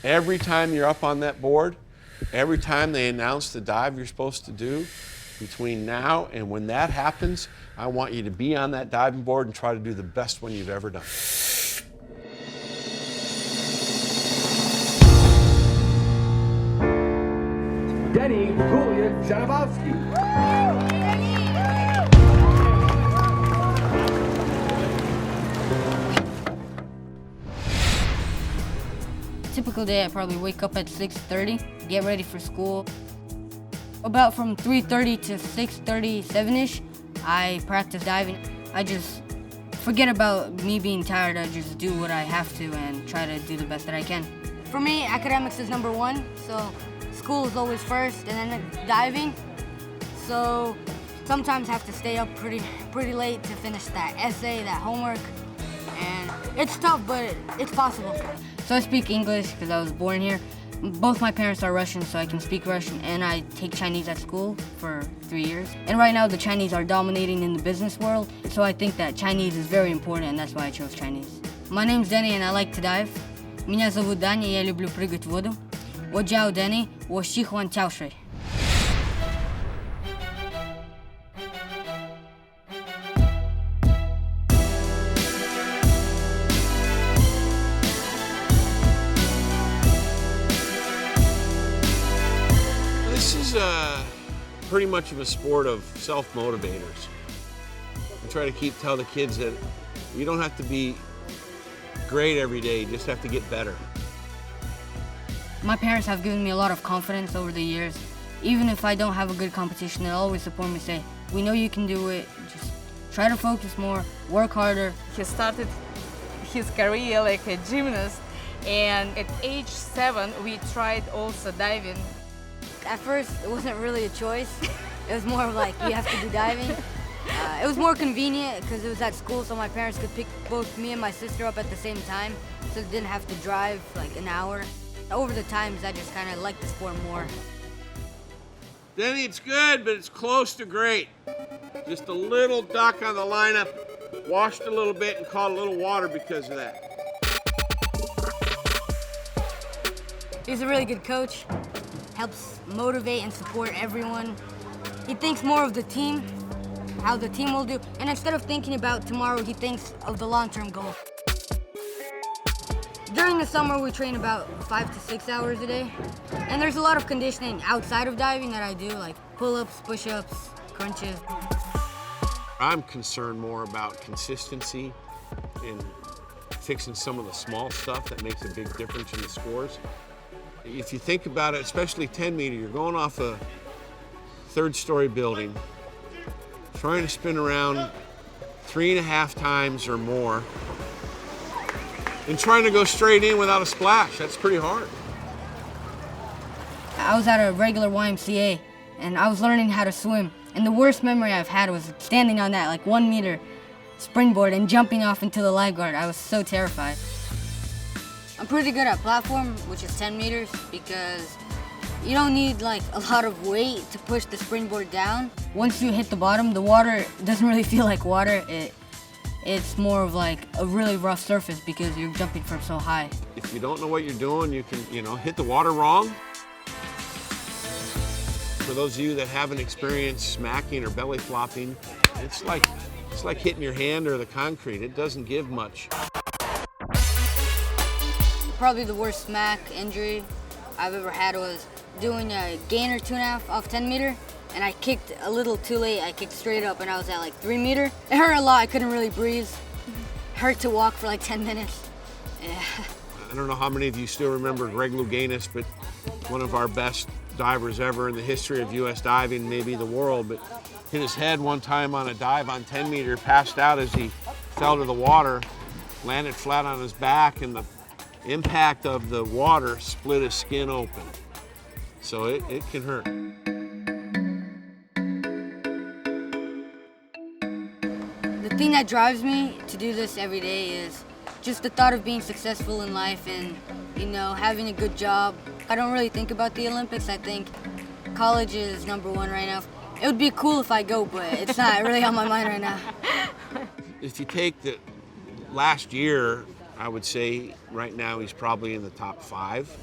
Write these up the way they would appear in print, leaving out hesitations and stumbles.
Every time you're up on that board, every time they announce the dive you're supposed to do, between now and when that happens, I want you to be on that diving board and try to do the best one you've ever done. Denny Gulia-Janovski. Typical day, I probably wake up at 6:30, get ready for school. About from 3:30 to 6:30, 7-ish, I practice diving. I just forget about me being tired. I just do what I have to and try to do the best that I can. For me, academics is number one, so school is always first, and then diving. So sometimes I have to stay up pretty late to finish that essay, that homework, and it's tough, but it's possible. So I speak English because I was born here. Both my parents are Russian, so I can speak Russian, and I take Chinese at school for 3 years. And right now, the Chinese are dominating in the business world, so I think that Chinese is very important, and that's why I chose Chinese. My name's Denny, and I like to dive. Меня зовут Даня, я люблю прыгать в воду. 我叫 Denny, 我喜欢跳水. This is pretty much of a sport of self-motivators. I try to tell the kids that you don't have to be great every day, you just have to get better. My parents have given me a lot of confidence over the years. Even if I don't have a good competition, they'll always support me, say, we know you can do it, just try to focus more, work harder. He started his career like a gymnast, and at age 7 we tried also diving. At first, it wasn't really a choice. It was more of like, you have to do diving. It was more convenient because it was at school, so my parents could pick both me and my sister up at the same time, so they didn't have to drive like an hour. Over the times, I just kind of liked the sport more. Denny, it's good, but it's close to great. Just a little duck on the lineup, washed a little bit and caught a little water because of that. He's a really good coach. Helps motivate and support everyone. He thinks more of the team, how the team will do, and instead of thinking about tomorrow, he thinks of the long-term goal. During the summer, we train about 5 to 6 hours a day, and there's a lot of conditioning outside of diving that I do, like pull-ups, push-ups, crunches. I'm concerned more about consistency and fixing some of the small stuff that makes a big difference in the scores. If you think about it, especially 10 meter, you're going off a 3rd-story building, trying to spin around 3.5 times or more, and trying to go straight in without a splash. That's pretty hard. I was at a regular YMCA, and I was learning how to swim. And the worst memory I've had was standing on that like 1 meter springboard and jumping off into the lifeguard. I was so terrified. I'm pretty good at platform, which is 10 meters, because you don't need like a lot of weight to push the springboard down. Once you hit the bottom, the water doesn't really feel like water. It's more of like a really rough surface because you're jumping from so high. If you don't know what you're doing, you can, hit the water wrong. For those of you that haven't experienced smacking or belly flopping, it's like hitting your hand or the concrete. It doesn't give much. Probably the worst smack injury I've ever had was doing a gainer 2.5 off 10 meter, and I kicked a little too late. I kicked straight up and I was at like 3 meter. It hurt a lot, I couldn't really breathe. Hurt to walk for like 10 minutes. Yeah. I don't know how many of you still remember Greg Louganis, but one of our best divers ever in the history of US diving, maybe the world, but hit his head one time on a dive on 10 meter, passed out as he fell to the water, landed flat on his back, and the impact of the water split his skin open. So it can hurt. The thing that drives me to do this every day is just the thought of being successful in life and, having a good job. I don't really think about the Olympics. I think college is number one right now. It would be cool if I go, but it's not really on my mind right now. If you take the last year I would say right now he's probably in the top 5.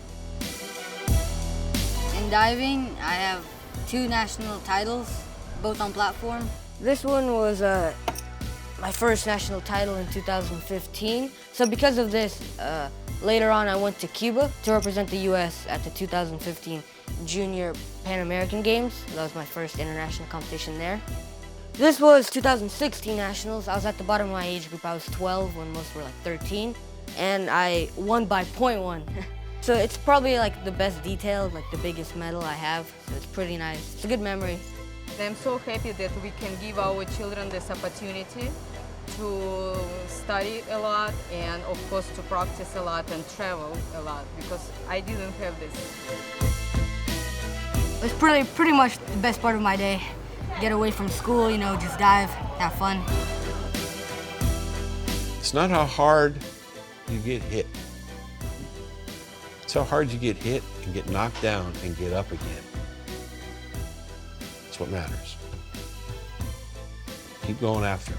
In diving, I have 2 national titles, both on platform. This one was my first national title in 2015. So because of this, later on I went to Cuba to represent the US at the 2015 Junior Pan American Games. That was my first international competition there. This was 2016 Nationals. I was at the bottom of my age group. I was 12 when most were like 13. And I won by .1. So it's probably like the best detail, like the biggest medal I have. So it's pretty nice. It's a good memory. I'm so happy that we can give our children this opportunity to study a lot and of course to practice a lot and travel a lot, because I didn't have this. It's pretty much the best part of my day. Get away from school, you know, just dive, have fun. It's not how hard you get hit. It's how hard you get hit and get knocked down and get up again. That's what matters. Keep going after it.